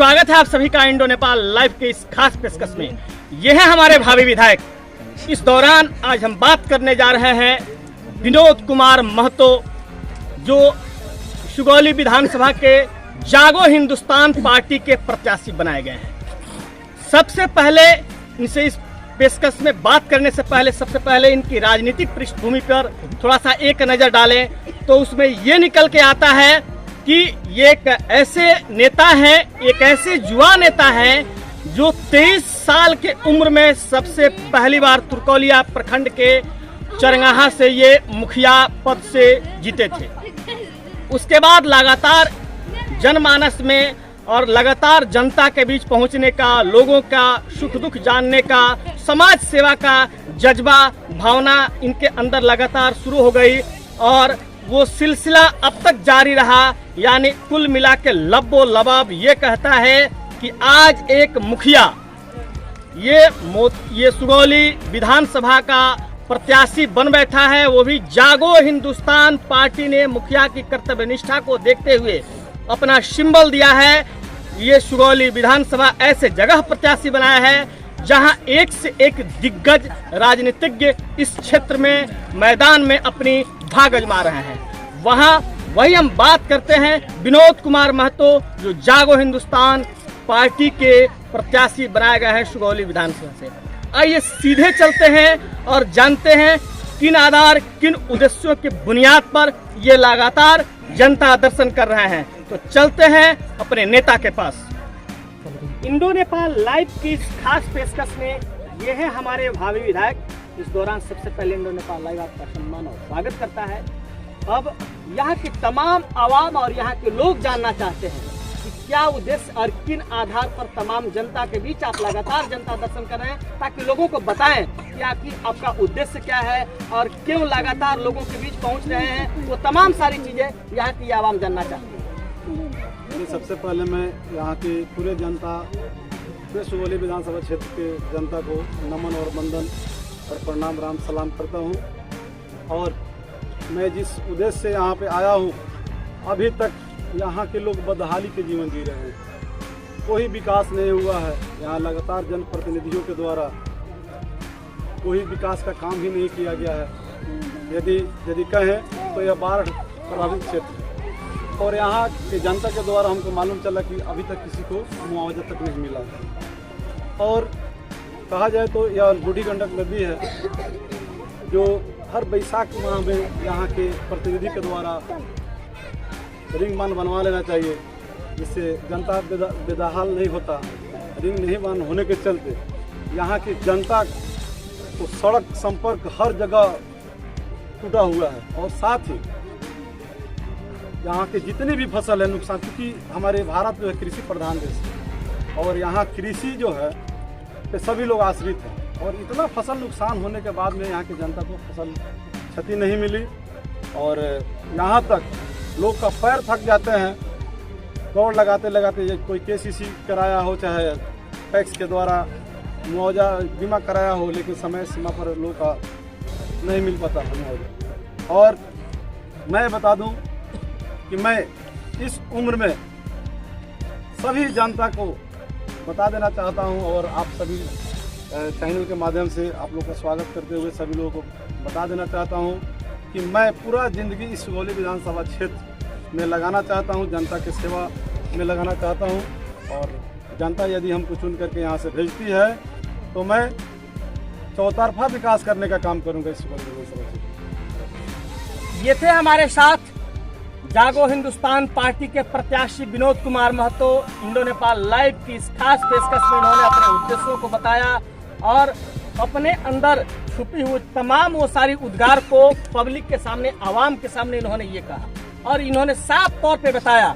स्वागत है आप सभी का इंडो नेपाल लाइव के इस खास पेशकश में। ये है हमारे भावी विधायक। इस दौरान आज हम बात करने जा रहे हैं विनोद कुमार महतो, जो सुगौली विधानसभा के जागो हिंदुस्तान पार्टी के प्रत्याशी बनाए गए हैं। सबसे पहले इनसे इस पेशकश में बात करने से पहले सबसे पहले इनकी राजनीतिक पृष्ठभूमि पर थोड़ा सा एक नज़र डालें तो उसमें ये निकल के आता है कि ये एक ऐसे नेता हैं, एक ऐसे युवा नेता हैं जो 23 साल के उम्र में सबसे पहली बार तुर्कौलिया प्रखंड के चरंगाहा से ये मुखिया पद से जीते थे। उसके बाद लगातार जनमानस में और लगातार जनता के बीच पहुंचने का, लोगों का सुख दुख जानने का, समाज सेवा का जज्बा भावना इनके अंदर लगातार शुरू हो गई और वो सिलसिला अब तक जारी रहा। यानी कुल मिला के लब्बो लबाब ये कहता है कि आज एक मुखिया ये सुगौली विधानसभा का प्रत्याशी बन बैठा है। वो भी जागो हिंदुस्तान पार्टी ने मुखिया की कर्तव्य निष्ठा को देखते हुए अपना सिंबल दिया है। ये सुगौली विधानसभा ऐसे जगह प्रत्याशी बनाया है जहां एक से एक दिग्गज राजनीतिज्ञ इस क्षेत्र में मैदान में अपनी भाग आजमा रहे हैं। वही हम बात करते हैं विनोद कुमार महतो, जो जागो हिंदुस्तान पार्टी के प्रत्याशी बनाए गए हैं सुगौली विधानसभा से। आइए सीधे चलते हैं और जानते हैं किन आधार किन उद्देश्यों की बुनियाद पर ये लगातार जनता दर्शन कर रहे हैं। तो चलते हैं अपने नेता के पास। इंडो नेपाल लाइव की इस खास पेशकश में ये है हमारे भावी विधायक। इस दौरान सबसे पहले इंडो नेपाल लाइव आपका सम्मान और स्वागत करता है। अब यहाँ के तमाम आवाम और यहाँ के लोग जानना चाहते हैं कि क्या उद्देश्य और किन आधार पर तमाम जनता के बीच आप लगातार जनता दर्शन कर रहे हैं, ताकि लोगों को बताएं कि आखिर आपका उद्देश्य क्या है और क्यों लगातार लोगों के बीच पहुँच रहे हैं। वो तमाम सारी चीजें यहाँ की आवाम जानना चाहती है। सबसे पहले मैं यहाँ की पूरे जनता, पूरे सुगौली विधानसभा क्षेत्र के जनता को नमन और वंदन और प्रणाम राम सलाम करता हूँ। और मैं जिस उद्देश्य से यहाँ पे आया हूँ, अभी तक यहाँ के लोग बदहाली के जीवन जी रहे हैं। कोई विकास नहीं हुआ है यहाँ। लगातार जनप्रतिनिधियों के द्वारा कोई विकास का काम ही नहीं किया गया है। यदि कहें तो यह बाढ़ प्रभावित क्षेत्र है और यहाँ के जनता के द्वारा हमको मालूम चला कि अभी तक किसी को मुआवजा तक नहीं मिला। और कहा जाए तो यह बूढ़ी गंडक नदी है जो हर बैसाख माह में यहाँ के प्रतिनिधि के द्वारा रिंग बांध बनवा लेना चाहिए, जिससे जनता बेदहाल नहीं होता। रिंग नहीं बांध होने के चलते यहाँ की जनता को सड़क संपर्क हर जगह टूटा हुआ है। और साथ ही यहाँ के जितनी भी फसल है नुकसान, क्योंकि हमारे भारत जो है कृषि प्रधान देश है और यहाँ कृषि जो है पे सभी लोग आश्रित हैं। और इतना फसल नुकसान होने के बाद में यहाँ की जनता को फसल क्षति नहीं मिली और यहाँ तक लोग का पैर थक जाते हैं दौड़ लगाते लगाते। कोई केसीसी कराया हो, चाहे टैक्स के द्वारा मुआवजा बीमा कराया हो, लेकिन समय सीमा पर लोग का नहीं मिल पाता मुआवजा। और मैं बता दूं कि मैं इस उम्र में सभी जनता को बता देना चाहता हूं और आप सभी चैनल के माध्यम से आप लोग का स्वागत करते हुए सभी लोगों को बता देना चाहता हूं कि मैं पूरा ज़िंदगी इस सुगौली विधानसभा क्षेत्र में लगाना चाहता हूं, जनता की सेवा में लगाना चाहता हूं। और जनता यदि हमको चुन करके यहाँ से भेजती है तो मैं चौतरफा विकास करने का काम करूँगा इस सुगौली विधानसभा क्षेत्र। ये थे हमारे साथ जागो हिंदुस्तान पार्टी के प्रत्याशी विनोद कुमार महतो। इंडो नेपाल लाइव की इस खास पेशकश में इन्होंने अपने उद्देश्यों को बताया और अपने अंदर छुपी हुई तमाम वो सारी उद्गार को पब्लिक के सामने, आवाम के सामने इन्होंने ये कहा। और इन्होंने साफ तौर पे बताया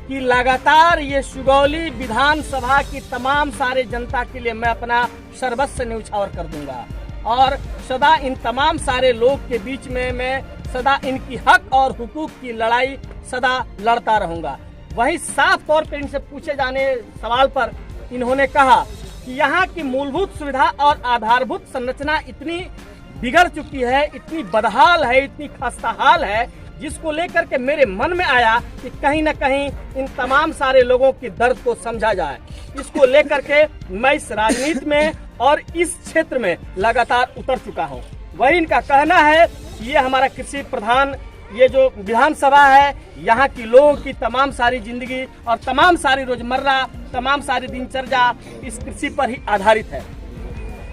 कि लगातार ये सुगौली विधानसभा की तमाम सारे जनता के लिए मैं अपना सर्वस्व न्यौछावर कर दूंगा और सदा इन तमाम सारे लोग के बीच में मैं सदा इनकी हक और हुकूक की लड़ाई सदा लड़ता रहूंगा। वही साफ तौर पर इनसे पूछे जाने सवाल पर इन्होंने कहा कि यहाँ की मूलभूत सुविधा और आधारभूत संरचना इतनी बिगड़ चुकी है, इतनी बदहाल है, इतनी खस्ताहाल है जिसको लेकर के मेरे मन में आया कि कहीं ना कहीं इन तमाम सारे लोगों की दर्द को समझा जाए। इसको लेकर के मैं इस राजनीति में और इस क्षेत्र में लगातार उतर चुका हूँ। वही इनका कहना है कि ये हमारा कृषि प्रधान ये जो विधानसभा है, यहाँ की लोगों की तमाम सारी जिंदगी और तमाम सारी रोजमर्रा तमाम सारी दिनचर्या इस कृषि पर ही आधारित है।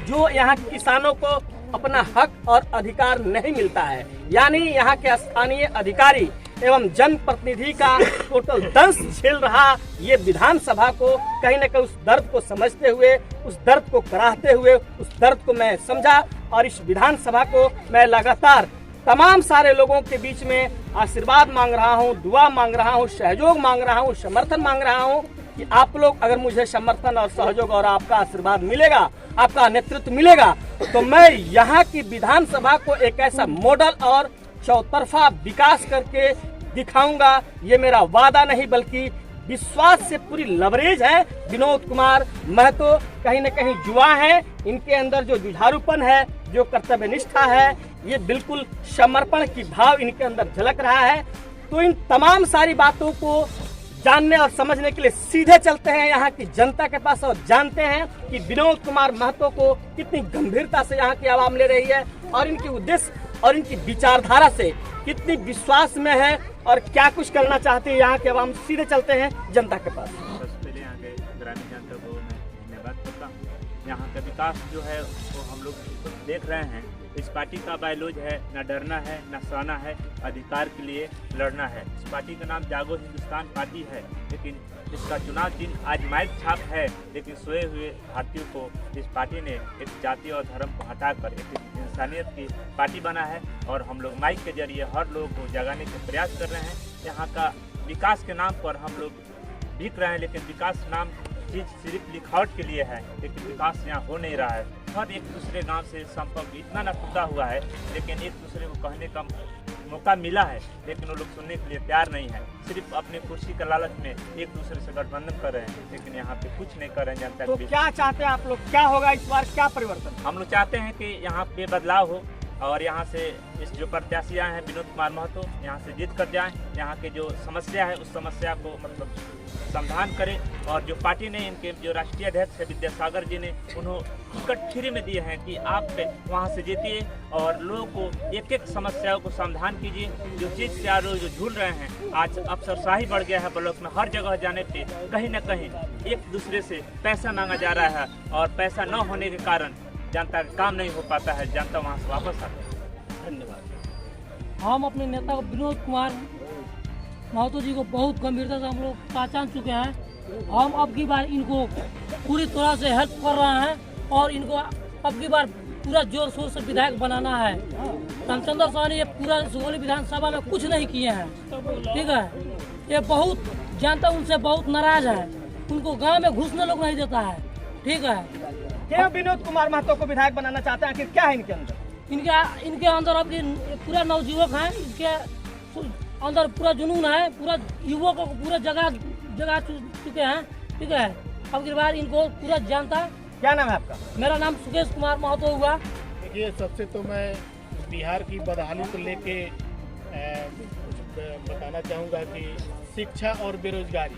जो यहाँ के किसानों को अपना हक और अधिकार नहीं मिलता है, यानी यहाँ के स्थानीय अधिकारी एवं जनप्रतिनिधि का टोटल दंश झेल रहा ये विधानसभा को कहीं न कहीं उस दर्द को समझते हुए, उस दर्द को कराहते हुए, उस दर्द को मैं समझा और इस विधानसभा को मैं लगातार तमाम सारे लोगों के बीच में आशीर्वाद मांग रहा हूँ, दुआ मांग रहा हूँ, सहयोग मांग रहा हूँ, समर्थन मांग रहा हूँ कि आप लोग अगर मुझे समर्थन और सहयोग और आपका आशीर्वाद मिलेगा, आपका नेतृत्व मिलेगा, तो मैं यहाँ की विधानसभा को एक ऐसा मॉडल और चौतरफा विकास करके दिखाऊंगा। ये मेरा वादा नहीं बल्कि विश्वास से पूरी लवरेज है। विनोद कुमार महतो कहीं न कहीं युवा है, इनके अंदर जो जुझारूपन है, जो कर्तव्य निष्ठा है, ये बिल्कुल समर्पण की भाव इनके अंदर झलक रहा है। तो इन तमाम सारी बातों को जानने और समझने के लिए सीधे चलते हैं यहाँ की जनता के पास और जानते हैं कि विनोद कुमार महतो को कितनी गंभीरता से यहाँ की आवाम ले रही है और इनके उद्देश्य और इनकी विचारधारा से कितनी विश्वास में है और क्या कुछ करना चाहते हैं यहाँ के आवाम। सीधे चलते हैं जनता के पास। सबसे पहले यहाँ के ग्रामीण जनता को मैं धन्यवाद करता हूँ। यहाँ का विकास जो है वो हम लोग देख रहे हैं। इस पार्टी का बायलॉज है न डरना है न सहना है, अधिकार के लिए लड़ना है। इस पार्टी का नाम जागो हिंदुस्तान पार्टी है, लेकिन इसका चुनाव चिन्ह आज माइक छाप है। लेकिन सोए हुए भारतीयों को इस पार्टी ने एक जाति और धर्म को हटाकर एक इंसानियत की पार्टी बना है और हम लोग माइक के जरिए हर लोगों को जगाने के प्रयास कर रहे हैं। यहाँ का विकास के नाम पर हम लोग भीग रहे हैं, लेकिन विकास नाम चीज सिर्फ लिखावट के लिए है, लेकिन विकास यहाँ हो नहीं रहा है। हर एक दूसरे गांव से संपर्क इतना न टूटा हुआ है, लेकिन एक दूसरे को कहने का मौका मिला है, लेकिन वो लोग सुनने के लिए तैयार नहीं है। सिर्फ अपने कुर्सी का लालच में एक दूसरे से गठबंधन कर रहे हैं, लेकिन यहाँ पे कुछ नहीं कर रहे हैं जनता तो के बीच। क्या चाहते हैं आप लोग, क्या होगा इस बार, क्या परिवर्तन? हम लोग चाहते हैं कि यहाँ पे बदलाव हो और यहाँ से इस जो प्रत्याशी आए हैं विनोद कुमार महतो, यहाँ से जीत कर जाएं। यहाँ के जो समस्या है उस समस्या को मतलब समाधान करें और जो पार्टी ने इनके जो राष्ट्रीय अध्यक्ष है विद्यासागर जी ने उन्होंने टिकट फ्री में दिए हैं कि आप वहाँ से जीतिए और लोगों को एक एक समस्याओं को समाधान कीजिए। जो चीज़ से लोग जो झूल रहे हैं, आज अफसरशाही बढ़ गया है ब्लॉक में। हर जगह जाने पे कहीं ना कहीं एक दूसरे से पैसा मांगा जा रहा है और पैसा न होने के कारण जनता का काम नहीं हो पाता है, जनता वहाँ से वापस आती है। धन्यवाद। हम अपने नेता विनोद कुमार महतो जी को बहुत गंभीरता से हम लोग पहचान चुके हैं। हम अब की बार इनको पूरी तरह से हेल्प कर रहे हैं और इनको अब की बार पूरा जोर शोर से विधायक बनाना है। रामचंद्र साहनी ये पूरा सुगौली विधानसभा में कुछ नहीं किए हैं, ठीक है। ये बहुत जनता उनसे बहुत नाराज है, उनको गांव में घुसने लोग नहीं देता है, ठीक है। क्यों विनोद कुमार महतो को विधायक बनाना चाहते हैं, आखिर क्या है इनके अंदर? इनके अंदर अब पूरा नवयुवक है, इनके अंदर पूरा जुनून है, पूरा युवक को पूरा जगह चुके हैं, ठीक है। अब की बार इनको पूरा जनता। क्या नाम है आपका? मेरा नाम सुकेश कुमार महतो हुआ। देखिए, सबसे तो मैं बिहार की बदहाली को लेके बताना चाहूँगा कि शिक्षा और बेरोजगारी,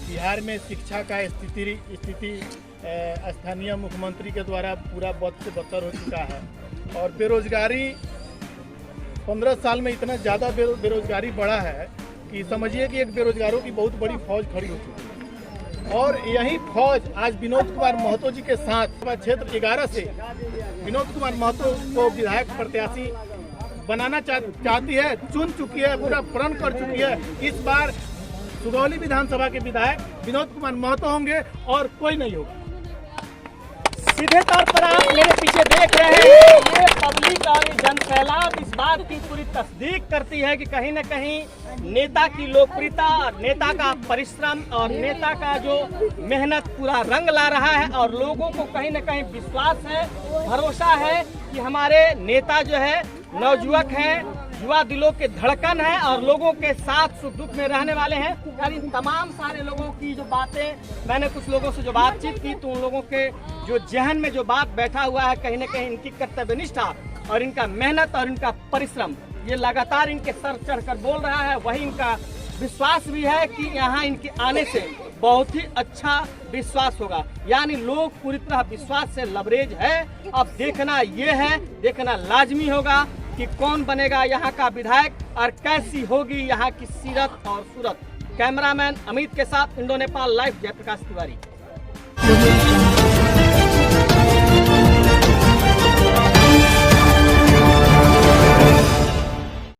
बिहार में शिक्षा का स्थिति स्थानीय मुख्यमंत्री के द्वारा पूरा बद से बदतर हो चुका है और बेरोजगारी 15 साल में इतना ज़्यादा बेरोजगारी बढ़ा है कि समझिए कि एक बेरोजगारों की बहुत बड़ी फौज खड़ी हो चुकी है। और यही फौज आज विनोद कुमार महतो जी के साथ क्षेत्र 11 से विनोद कुमार महतो को विधायक प्रत्याशी बनाना चाहती है, चुन चुकी है, पूरा प्रण कर चुकी है। इस बार सुगौली विधानसभा के विधायक विनोद कुमार महतो होंगे और कोई नहीं होगा। सीधे तौर पर आप मेरे पीछे देख रहे हैं, ये पब्लिक और जन सैलाब इस बात की पूरी तस्दीक करती है कि कहीं न कहीं नेता की लोकप्रियता और नेता का परिश्रम और नेता का जो मेहनत पूरा रंग ला रहा है और लोगों को कहीं न कहीं विश्वास है, भरोसा है कि हमारे नेता जो है नवयुवक हैं, युवा दिलों के धड़कन है और लोगों के साथ सुख दुख में रहने वाले हैं। यार इन तमाम सारे लोगों की जो बातें, मैंने कुछ लोगों से जो बातचीत की तो उन लोगों के जो जहन में जो बात बैठा हुआ है, कहीं न कहीं इनकी कर्तव्यनिष्ठा और इनका मेहनत और इनका परिश्रम ये लगातार इनके सर चढ़कर बोल रहा है। वही इनका विश्वास भी है कि यहाँ इनके आने से बहुत ही अच्छा विश्वास होगा, यानी लोग पूरी तरह विश्वास से लबरेज है। अब देखना ये है, देखना लाजमी होगा कि कौन बनेगा यहाँ का विधायक और कैसी होगी यहाँ की सीरत और सूरत। कैमरामैन अमित के साथ इंडो नेपाल लाइव, जयप्रकाश तिवारी।